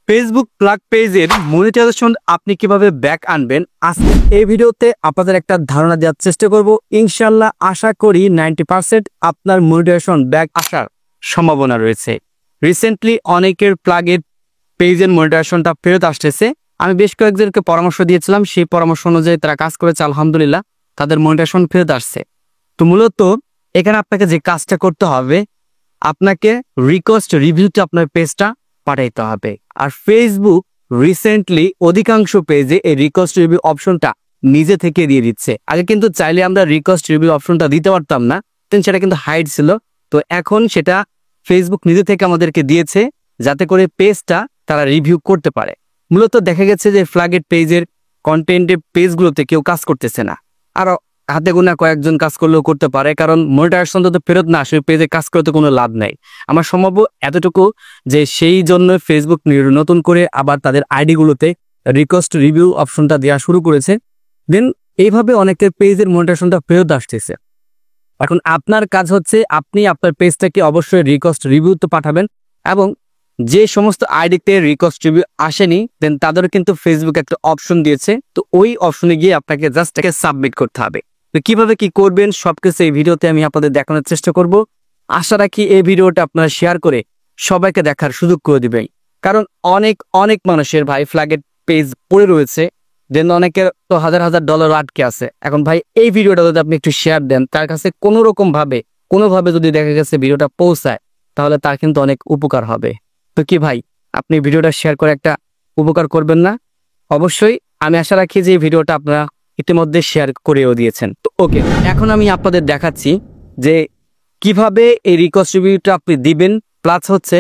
Facebook plug পেজের monetization আপনি কিভাবে ব্যাক আনবেন আজকে এই ভিডিওতে আপনাদের একটা ধারণা দেওয়ার চেষ্টা করব। ইনশাআল্লাহ আশা করি 90% আপনার মনিটাইজেশন ব্যাক আসার সম্ভাবনা রয়েছে। রিসেন্টলি অনেকের প্লাগের পেজের মনিটাইজেশনটা ফেরত আসতেছে। আমি বেশ কয়েকজনকে পরামর্শ দিয়েছিলাম, সেই পরামর্শ অনুযায়ী তারা কাজ করেছে, আলহামদুলিল্লাহ তাদের মনিটাইজেশন ফেরত আসছে। তো মূলত এখানে আপনাকে যে কাজটা করতে হবে, আপনাকে রিকোয়েস্ট রিভিউতে আপনার পেজটা পাঠাইতে হবে। আর ফেসবুক রিসেন্টলি অধিকাংশ পেজে এই রিকোয়েস্ট রিভিউ অপশনটা নিজে থেকে দিয়ে দিচ্ছে। আগে কিন্তু চাইলে আমরা রিকোয়েস্ট রিভিউ অপশনটা দিতে পারতাম না, সেটা কিন্তু হাইড ছিল। তো এখন সেটা ফেসবুক নিজে থেকে আমাদেরকে দিয়েছে, যাতে করে পেজটা তারা রিভিউ করতে পারে। মূলত দেখা গেছে যে ফ্ল্যাগেড পেজের কন্টেন্টের পেজগুলোতে কেউ কাজ করতেছে না, আরো হাতে গোনা কয়েকজন কাজ করলেও করতে পারে, কারণ মনিটাইজেশন তো ফেরত না আসে পেজে কাজ করতে কোনো লাভ নাই। আমার সম্ভব এতটুকু যে সেই জন্য ফেসবুক নতুন করে আবার তাদের আইডিগুলোতে রিকোয়েস্ট রিভিউ অপশনটা দেওয়া শুরু করেছে। দেন এইভাবে অনেকের পেজের মনিটাইজেশনটা ফেরত আসতেছে। এখন আপনার কাজ হচ্ছে আপনি আপনার পেজটাকে অবশ্যই রিকোয়েস্ট রিভিউতে পাঠাবেন, এবং যে সমস্ত আইডিতে রিকোয়েস্ট রিভিউ আসেনি দেন তাদের কিন্তু ফেসবুক একটা অপশন দিয়েছে। তো ওই অপশনে গিয়ে আপনাকে জাস্ট এটাকে সাবমিট করতে হবে। তো কিভাবে কি করবেন সবকিছু এই ভিডিওতে আমি আপনাদের দেখানোর চেষ্টা করব। আশা রাখি এই ভিডিওটা আপনারা শেয়ার করে সবাইকে দেখার সুযোগ করে দিবেন, কারণ অনেক অনেক মানুষের ভাই ফ্ল্যাগেড পেজ পড়ে রয়েছে, দেন অনেকের তো হাজার হাজার ডলার আটকে আছে। এখন ভাই এই ভিডিওটা যদি আপনি একটু শেয়ার দেন, তার কাছে কোনোভাবে যদি দেখা গেছে ভিডিওটা পৌঁছায়, তাহলে তার কিন্তু অনেক উপকার হবে। তো কি ভাই, আপনি ভিডিওটা শেয়ার করে একটা উপকার করবেন না? অবশ্যই আমি আশা রাখি যে এই ভিডিওটা আপনারা ইতিমধ্যে শেয়ার করেও দিয়েছেন। তো ওকে, এখন আমি আপনাদের দেখাচ্ছি যে কিভাবে এই রিকোয়েস্ট রিভিউটা আপনি দিবেন, প্লাস হচ্ছে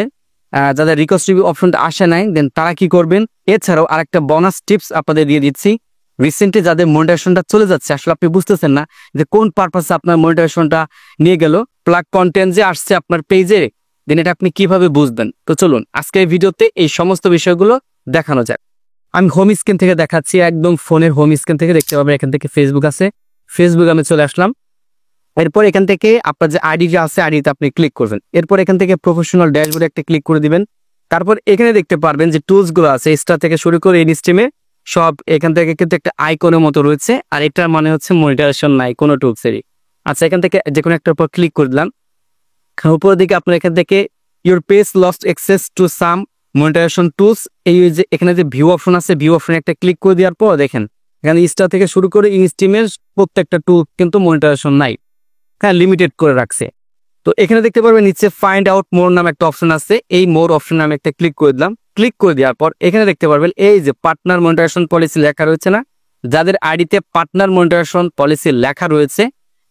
যাদের রিকোয়েস্ট রিভিউ অপশনটা আসে নাই দেন তারা কি করবেন। এছাড়াও আরেকটা বোনাস টিপস আপনাদের দিয়ে দিচ্ছি। রিসেন্টলি যাদের মনিটাইজেশনটা চলে যাচ্ছে, আসলে আপনি বুঝতেছেন না যে কোন পারপাসে আপনার মনিটাইজেশনটা নিয়ে গেল, প্লাগ কন্টেন্ট যে আসছে আপনার পেজে, দেন এটা আপনি কিভাবে বুঝবেন। তো চলুন আজকে এই ভিডিওতে এই সমস্ত বিষয়গুলো দেখানো যাক। আমি হোম স্ক্রিন থেকে দেখাচ্ছি, একদম ফোনের হোম স্ক্রিন থেকে দেখতে পাবেন। এখান থেকে ফেসবুক আছে, ফেসবুক আমি চলে আসলাম। এরপর এখান থেকে আপনার যে আইডিটা আছে আইডিতে আপনি ক্লিক করবেন। এরপর এখান থেকে প্রফেশনাল ড্যাশবোর্ডে একটা ক্লিক করে দিবেন। তারপর এখানে দেখতে পারবেন যে টুলসগুলো আছে, স্টার থেকে শুরু করে ইনস্ট্রিমে সব এখান থেকে কিন্তু একটা আইকনের মতো রয়েছে, আর এটার মানে হচ্ছে মনিটাইজেশন নাই কোনো টুলসেরই। আচ্ছা, এখান থেকে যে কোনো একটার উপর ক্লিক করে দিলাম। উপরের দিকে আপনার এখান থেকে your page lost access to some monetisation tools, এই যে এখানে যে ভিউ অপশন আছে, ভিউ অপশনে একটা ক্লিক করে দেওয়ার পর দেখেন এখানে স্টার থেকে শুরু করে ইনস্ট্রিমের প্রত্যেকটা টুল কিন্তু মনিটাইজেশন নাই, হ্যাঁ লিমিটেড করে রাখছে। তো এখানে দেখতে পারবেন নিচে ফাইন্ড আউট মোর নামে একটা অপশন আছে, এই মোর অপশন আমি একটা ক্লিক করে দিলাম। ক্লিক করে দেওয়ার পর এখানে দেখতে পারবেন এই যে পার্টনার মনিটাইজেশন পলিসি লেখা রয়েছে না, যাদের আইডিতে পার্টনার মনিটাইজেশন পলিসি লেখা রয়েছে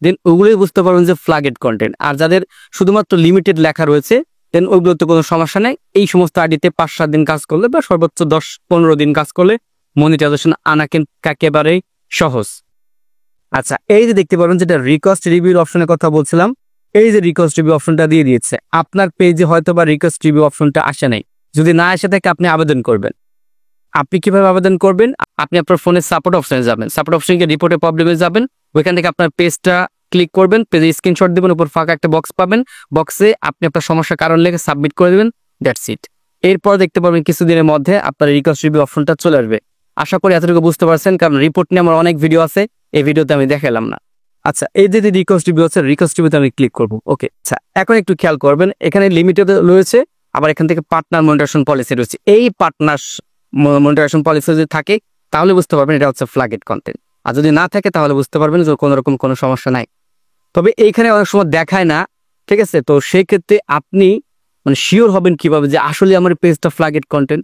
দেন ওগুলোই বুঝতে পারবেন যে ফ্ল্যাগেড কন্টেন্ট। আর যাদের শুধুমাত্র লিমিটেড লেখা রয়েছে দেন ওইগুলোতে কোনো সমস্যা নেই। এই সমস্ত আইডিতে 5-7 দিন কাজ করলে বা সর্বোচ্চ 10-15 দিন কাজ করলে মনিটাইজেশন আনা কিন্তু একেবারেই সহজ। আচ্ছা, এই যে দেখতে পাবেন যেটা রিকোয়েস্ট রিভিউ অপশনের কথা বলছিলাম, এই যে রিকোয়েস্ট রিভিউ অপশনটা দিয়ে দিয়েছে। আপনার পেজে হয়তো বা রিকোয়েস্ট রিভিউ অপশনটা আসে নাই, যদি না আসে থাকে আপনি আবেদন করবেন। আপনি কিভাবে আবেদন করবেন, আপনি আপনার ফোনের সাপোর্ট অপশনে যাবেন, সাপোর্ট অপশনে গিয়ে রিপোর্টের প্রবলেমে যাবেন, ওইখান থেকে আপনার পেজটা ক্লিক করবেন, পেজে স্ক্রিনশট দিবেন, উপর ফাঁকা একটা বক্স পাবেন, বক্সে আপনি আপনার সমস্যার কারণ লিখে সাবমিট করে দেবেন, দ্যাটস ইট। এরপর দেখতে পাবেন কিছুদিনের মধ্যে আপনার রিকোয়েস্ট রিভিউ অপশনটা চলে আসবে। আশা করি এতটুকু বুঝতে পারছেন, কারণ রিপোর্ট নিয়ে আমার অনেক ভিডিও আছে, এই ভিডিওতে আমি দেখালাম না। আচ্ছা, এই যে রিকোয়েস্ট রিভিউ আছে, রিকোয়েস্ট রিভিউতে আমি ক্লিক করবো। ওকে, আচ্ছা এখন একটু খেয়াল করবেন, এখানে লিমিটেড রয়েছে, আবার এখান থেকে পার্টনার মনিটাইজেশন পলিসি রয়েছে। এই পার্টনার মনিটাইজেশন পলিসি যদি থাকে তাহলে বুঝতে পারবেন এটা হচ্ছে ফ্ল্যাগেড কন্টেন্ট, আর যদি না থাকে তাহলে বুঝতে পারবেন যে কোনো রকম কোনো সমস্যা নাই। তবে এইখানে অনেক সময় দেখায় না, ঠিক আছে? তো সেই ক্ষেত্রে আপনি মানে শিওর হবেন কিভাবে যে আসলে আমার পেজটা ফ্ল্যাগেড কন্টেন্ট?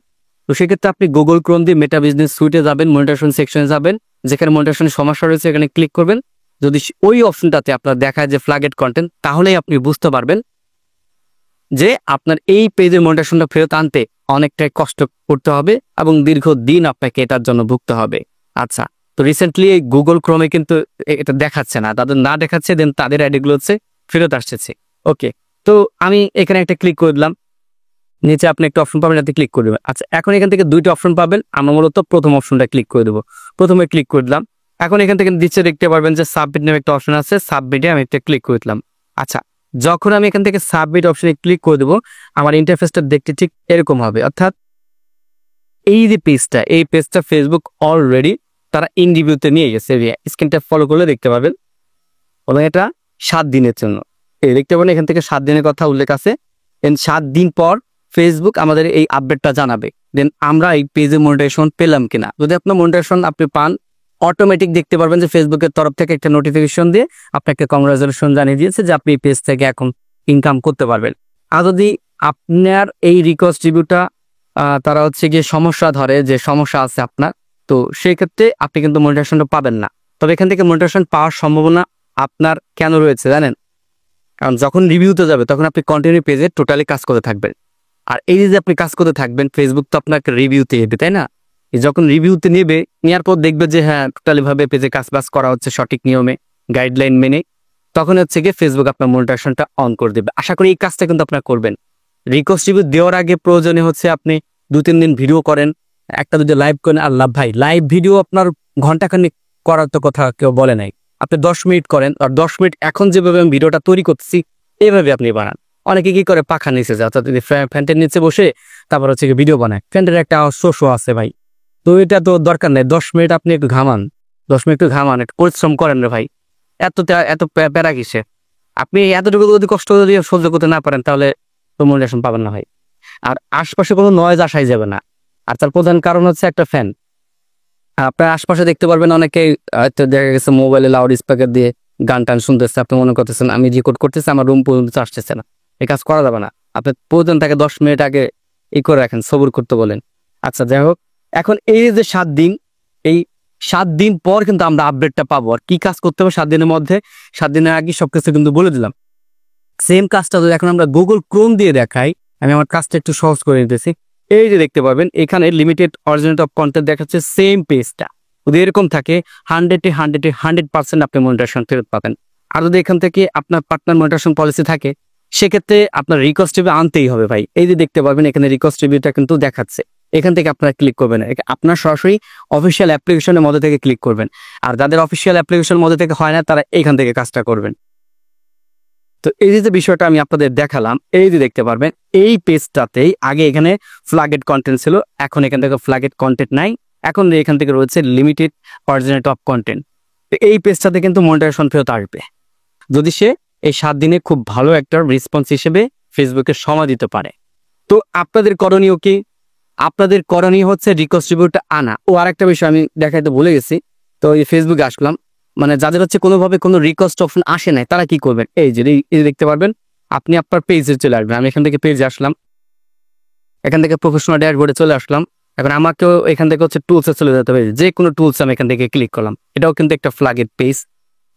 তো সেক্ষেত্রে আপনি গুগল ক্রোম দিয়ে মেটা বিজনেস সুইটে যাবেন, মনিটাইজেশন সেকশনে যাবেন, যেখানে মনিটাইজেশনের সমস্যা রয়েছে এখানে ক্লিক করবেন। যদি ওই অপশনটাতে আপনার দেখায় যে ফ্ল্যাগেড কন্টেন্ট, তাহলেই আপনি বুঝতে পারবেন যে আপনার এই পেজের মনিটাইজেশনটা ফেরত আনতে অনেকটাই কষ্ট করতে হবে এবং দীর্ঘদিন আপনাকে এটার জন্য ভুগতে হবে। আচ্ছা, তো রিসেন্টলি গুগল ক্রোমে কিন্তু এটা দেখাচ্ছে না, তাদের না দেখাচ্ছে দেন তাদের আইডিগুলো হচ্ছে ফেরত আসছে। ওকে, তো আমি এখানে একটা ক্লিক করে দিলাম, নিচে আপনি একটা অপশন পাবেন, এটাতে ক্লিক করে দেবেন। আচ্ছা, এখন এখান থেকে দুইটা অপশন পাবেন, আমরা মূলত প্রথম অপশনটা ক্লিক করে দেবো। প্রথমে ক্লিক করে দিলাম। এখন এখান থেকে নিচে দেখতে পারবেন যে সাবমিট নামে একটা অপশন আছে, সাবমিটে আমি একটা ক্লিক করে দিলাম। আচ্ছা, যখন আমি এখান থেকে সাবমিট অপশনে ক্লিক করে দেবো, আমার ইন্টারফেসটা দেখতে ঠিক এরকম হবে। অর্থাৎ এই যে পেজটা, এই পেজটা ফেসবুক অলরেডি তারা ইন রিভিউতে নিয়ে গেছে। স্ক্রিনটা ফলো করলে দেখতে পাবেন, এবং এটা 7 দিনের জন্য। এই দেখতে পাবেন এখান থেকে 7 দিনের কথা উল্লেখ আছে। দেন 7 দিন পর ফেসবুক আমাদের এই আপডেটটা জানাবে, দেন আমরা এই পেজে মনিটাইজেশন পেলাম কিনা। যদি আপনার মনিটাইজেশন আপনি পান, অটোমেটিক দেখতে পারবেন যে ফেসবুকের তরফ থেকে একটা নোটিফিকেশন দিয়ে আপনাকে কংগ্রাচুলেশন জানিয়ে দিয়েছে যে আপনি এই পেজ থেকে এখন ইনকাম করতে পারবেন। আর যদি আপনার এই রিকোয়েস্ট রিভিউটা তারা হচ্ছে গিয়ে সমস্যা ধরে, যে সমস্যা আছে আপনার, তো সেই ক্ষেত্রে আপনি কিন্তু মনিটাইজেশনটা পাবেন না। তবে এখান থেকে মনিটাইজেশন পাওয়ার সম্ভাবনা আপনার কেন রয়েছে জানেন? কারণ যখন রিভিউতে যাবে তখন আপনি কন্টিনিউ পেজে টোটালি কাজ করতে থাকবেন। আর এই যে আপনি কাজ করতে থাকবেন, ফেসবুক তো আপনাকে রিভিউতে নেবে, তাই না? যখন রিভিউতে নেবে, নেওয়ার পর দেখবে যে হ্যাঁ টোটালি ভাবে পেজে কাজ বাজ করা হচ্ছে সঠিক নিয়মে, গাইডলাইন মেনে, তখন হচ্ছে গিয়ে ফেসবুক আপনার মনিটাইজেশনটা অন করে দেবে। আশা করি এই কাজটা কিন্তু আপনার করবেন। রিকোয়েস্ট রিভিউ দেওয়ার আগে প্রয়োজনে হচ্ছে আপনি 2-3 দিন ভিডিও করেন, একটা দুটো লাইভ করেন। আল্লাহ ভাই, লাইভ ভিডিও আপনার ঘন্টাখানিক করার তো কথা কেউ বলে নাই। আপনি 10 মিনিট করেন, আর 10 মিনিট এখন যেভাবে আমি ভিডিওটা তৈরি করতেছি এইভাবে আপনি বানান। অনেকে কি করে, পাখার নিচে যায়, অর্থাৎ ফ্যানের নিচে বসে তারপর হচ্ছে ভিডিও বানায়। ফ্যানের একটা শো আছে ভাই, তো এটা তো দরকার নেই। 10 মিনিট আপনি একটু ঘামান, 10 মিনিট একটু ঘামান, একটু পরিশ্রম করেন রে ভাই। এত প্যারা কিসে? আপনি এতটুকু যদি কষ্ট যদি সহ্য করতে না পারেন, তাহলে তো মনিটাইজেশন পাবেন না ভাই। আর আশপাশে কোনো নয়েজ আসাই যাবে না। আর তার প্রধান কারণ হচ্ছে একটা ফ্যান। আপনার আশপাশে দেখতে পারবেন অনেকে দেখা গেছে মোবাইলে লাউড স্পিকার দিয়ে গান টান শুনতেছে। আপনি মনে করতেছেন আমি রেকর্ড করতেছি, আমার রুম পর্যন্ত আসতেছে না। এই কাজ করা যাবে না। আপনি প্রয়োজন তাকে 10 মিনিট আগে করে রাখেন, সবুর করতে বলেন। আচ্ছা যাই হোক, এখন এই যে 7 দিন, এই 7 দিন পর কিন্তু আমরা আপডেটটা পাবো। আর কি কাজ করতে হবে 7 দিনের মধ্যে, 7 দিনের আগে সবকিছু কিন্তু বলে দিলাম। সেম কাজটা যদি এখন আমরা গুগল ক্রোম দিয়ে দেখাই, আমি আমার কাজটা একটু সহজ করে নিতেছি। এই যে দেখতে পাবেন এখানে লিমিটেড অরিজিনেট অফ কন্টেন্ট দেখাচ্ছে, সেম পেজটা যদি এরকম থাকে 100% আপনি মনিটাইজেশন ফেরত পাবেন। আর যদি এখান থেকে আপনার পার্টনার মনিটাইজেশন পলিসি থাকে, সেক্ষেত্রে আপনার রিকোয়েস্ট রিভিউ আনতেই হবে ভাই। এই যে দেখতে পাবেন এখানে রিকোয়েস্ট রিভিউটা কিন্তু দেখাচ্ছে, এখান থেকে আপনারা ক্লিক করবেন। আপনার সরাসরি অফিসিয়াল অ্যাপ্লিকেশনের মধ্যে থেকে ক্লিক করবেন। আর যাদের অফিসিয়াল অ্যাপ্লিকেশনের মধ্যে থেকে হয় না, তারা এইখান থেকে কাজটা করবেন। তো এই যে বিষয়টা আমি আপনাদের দেখালাম, এই যে দেখতে পারবেন এই পেজটাতেই আগে এখানে ফ্ল্যাগেড কন্টেন্ট ছিল, এখন এখান থেকে ফ্ল্যাগেড কন্টেন্ট নাই, এখন এখান থেকে রয়েছে লিমিটেড অরিজিনেট অফ কন্টেন্ট। তো এই পেজটাতে কিন্তু মনিটাইজেশন ফেরত আসবে যদি সে এই 7 দিনে খুব ভালো একটা রেসপন্স হিসেবে ফেসবুকে সময় দিতে পারে। তো আপনাদের করণীয় কি? আপনাদের করণীয় হচ্ছে রিকোয়েস্ট রিভিউটা আনা। ও আরেকটা বিষয় আমি দেখাইতে ভুলে গেছি। তো এই ফেসবুকে আসলাম, মানে যাদের হচ্ছে কোনোভাবে কোনো রিকোয়েস্ট অপশন আসে নাই, তারা কি করবেন? এই যে দেখতে পারবেন, আপনি আপনার পেজে চলে আসবেন। আমি এখান থেকে পেজে আসলাম, এখান থেকে প্রফেশনাল ড্যাশবোর্ডে চলে আসলাম। এখন আমাকেও এখান থেকে হচ্ছে টুলসে চলে যেতে হবে, যে কোনো টুলস আমি এখান থেকে ক্লিক করলাম। এটাও কিন্তু একটা ফ্ল্যাগেড পেজ,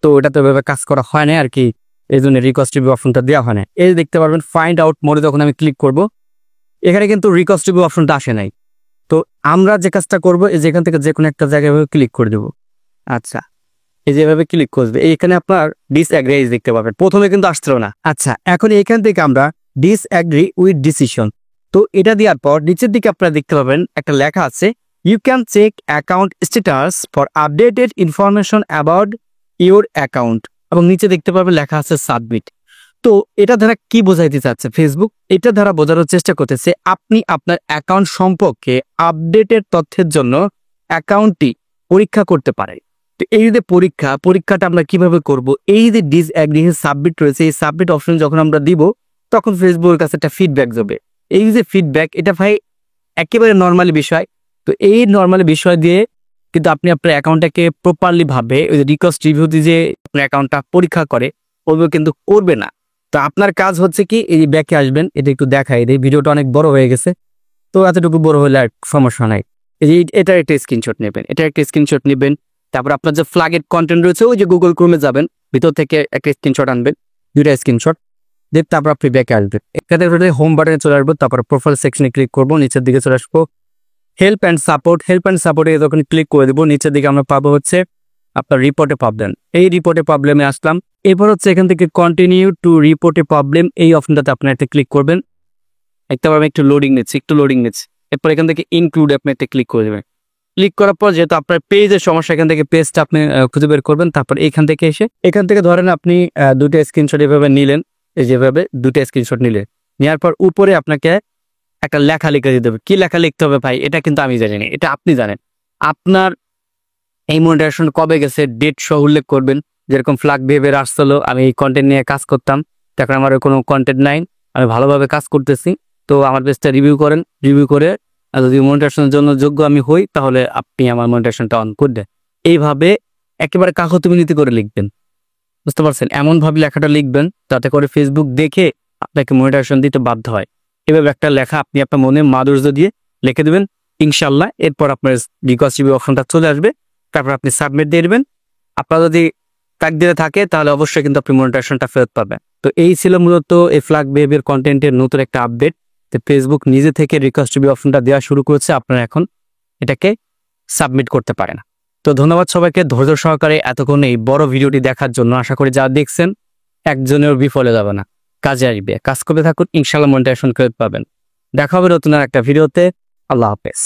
তো এটা তো এভাবে কাজ করা হয় না আর কি, এই জন্য রিকোয়েস্ট রিভিউ অপশনটা দেওয়া হয় না। এই যে দেখতে পারবেন ফাইন্ড আউট মোডে যখন আমি ক্লিক করব, এখানে কিন্তু রিকোয়েস্ট রিভিউ অপশনটা আসে নাই। তো আমরা যে কাজটা করবো, এই যে এখান থেকে যে কোনো একটা জায়গায় ক্লিক করে দেবো। আচ্ছা, এই যেভাবে ক্লিক করবে, এইখানে আপনার ডিসঅ্যাগ্রি দেখতে পাবেন, প্রথমে কিন্তু আসছিল না। আচ্ছা, এখন এখান থেকে আমরা ডিসঅ্যাগ্রি উইথ ডিসিশন, তো এটা দেওয়ার পর নিচের দিকে আপনারা দেখতে পাবেন একটা লেখা আছে, you can check account status for updated information about your account, এবং নিচে দেখতে পাবেন লেখা আছে সাবমিট। তো এটা দ্বারা কি বোঝাইতে চাচ্ছে ফেসবুক? এটা দ্বারা বোঝানোর চেষ্টা করতেছে আপনি আপনার অ্যাকাউন্ট সম্পর্কে আপডেটেড তথ্যের জন্য অ্যাকাউন্টটি পরীক্ষা করতে পারেন। তো এই যে পরীক্ষাটা আমরা কিভাবে করব? এই যে ডিসঅ্যাগ্রি সাবমিট রয়েছে, এই সাবমিট অপশন যখন আমরা দিব, তখন ফেসবুকের কাছে একটা ফিডব্যাক যাবে। এই যে ফিডব্যাক, এটা ভাই একেবারে নর্মালি বিষয়। তো এই নর্মালি বিষয় দিয়ে কিন্তু আপনি আপনার অ্যাকাউন্টটাকে প্রপারলি ভাবে ওই যে রিকোয়েস্ট রিভিউ দিয়ে যে আপনার অ্যাকাউন্টটা পরীক্ষা করে, ওগুলো কিন্তু করবে না। তো আপনার কাজ হচ্ছে কি, এই ব্যাকে আসবেন, এটা একটু দেখাই, এই ভিডিওটা অনেক বড় হয়ে গেছে, তো এতটুকু বড় হলে আর সমস্যা নাই। এটার একটা স্ক্রিনশট নেবেন, তারপর আপনার যে ফ্ল্যাগেড কন্টেন্ট রয়েছে, ওই যে গুগল ক্রোমে যাবেন, ভিতর থেকে একটা স্ক্রিনশট আনবেন, 2টা স্ক্রিনশট দিয়ে তারপর আপনি ব্যাকে আসবেন। এখানে হোম বাটনে চলে আসবো, তারপর প্রোফাইল সেকশনে ক্লিক করবো, নিচের দিকে চলে আসবো হেল্প অ্যান্ড সাপোর্টে যখন ক্লিক করে দেবো, নিচের দিকে আমরা পাবো হচ্ছে আপনার রিপোর্টে প্রবলেম। এই রিপোর্টে প্রবলেমে আসলাম, এরপর হচ্ছে এখান থেকে কন্টিনিউ টু রিপোর্টে প্রবলেম, এই অপশনটাতে আপনার একটা ক্লিক করবেন। একটা একটু লোডিং নিচ্ছে, এরপর এখান থেকে ইনক্লুড আপনি একটা ক্লিক করে দেবেন। ক্লিক করার পর যেহেতু আপনার পেজের সমস্যা, এখান থেকে পেজটা আপনি খুঁজে বের করবেন। তারপর এখান থেকে এসে এখান থেকে ধরেন আপনি 2টা স্ক্রিনশট এভাবে নিলেন, এই যেভাবে 2টা স্ক্রিনশট নেওয়ার পর উপরে আপনাকে একটা লেখা লিখে দিতে হবে। কি লেখা লিখতে হবে ভাই, এটা কিন্তু আমি জানি না, এটা আপনি জানেন। আপনার এই মনিটাইজেশন কবে গেছে ডেট সহ উল্লেখ করবেন। যেরকম ফ্ল্যাগ বিহেভিয়ার আসছিল, আমি এই কন্টেন্ট নিয়ে কাজ করতাম, তখন আমার কোনো কন্টেন্ট নাই, আমি ভালোভাবে কাজ করতেছি, তো আমার পেজটা রিভিউ করেন, রিভিউ করে যদি মনিটাইজেশনের জন্য যোগ্য আমি হই, তাহলে আপনি আমার মনিটাইজেশনটা অন করে দেন। এইভাবে একেবারে কাকতিমিনতি করে লিখবেন, বুঝতে পারছেন? এমনভাবে লেখাটা লিখবেন যাতে করে ফেসবুক দেখে আপনাকে মনিটাইজেশন দিতে বাধ্য হয়। এভাবে একটা লেখা আপনি আপনার মনে মাধুর্য দিয়ে লিখে দেবেন, ইনশাল্লাহ এরপর আপনার রিকোয়েস্ট রিভিউ অপশনটা চলে আসবে, তারপর আপনি সাবমিট দিয়ে দেবেন। আপনার যদি তাকদিরে থাকে তাহলে অবশ্যই কিন্তু আপনি মনিটাইজেশনটা ফেরত পাবেন। তো এই ছিল মূলত এই ফ্ল্যাগ বিহেভিয়ার কন্টেন্টের নতুন একটা আপডেট। তো ফেসবুক নিজে থেকে রিকোয়েস্ট রিভিউ অপশনটা দেওয়া শুরু করেছে, আপনারা এখন এটাকে সাবমিট করতে পারেন। তো ধন্যবাদ সবাইকে ধৈর্য সহকারে এতক্ষণ এই বড় ভিডিওটি দেখার জন্য। আশা করি যা দেখছেন একজনের বিফলে যাবে না, কাজে আসবে। কাজ করতে থাকুন, ইনশাল্লাহ মনিটাইজেশন ফেরত পাবেন। দেখা হবে নতুন আর একটা ভিডিওতে। আল্লাহ হাফেজ।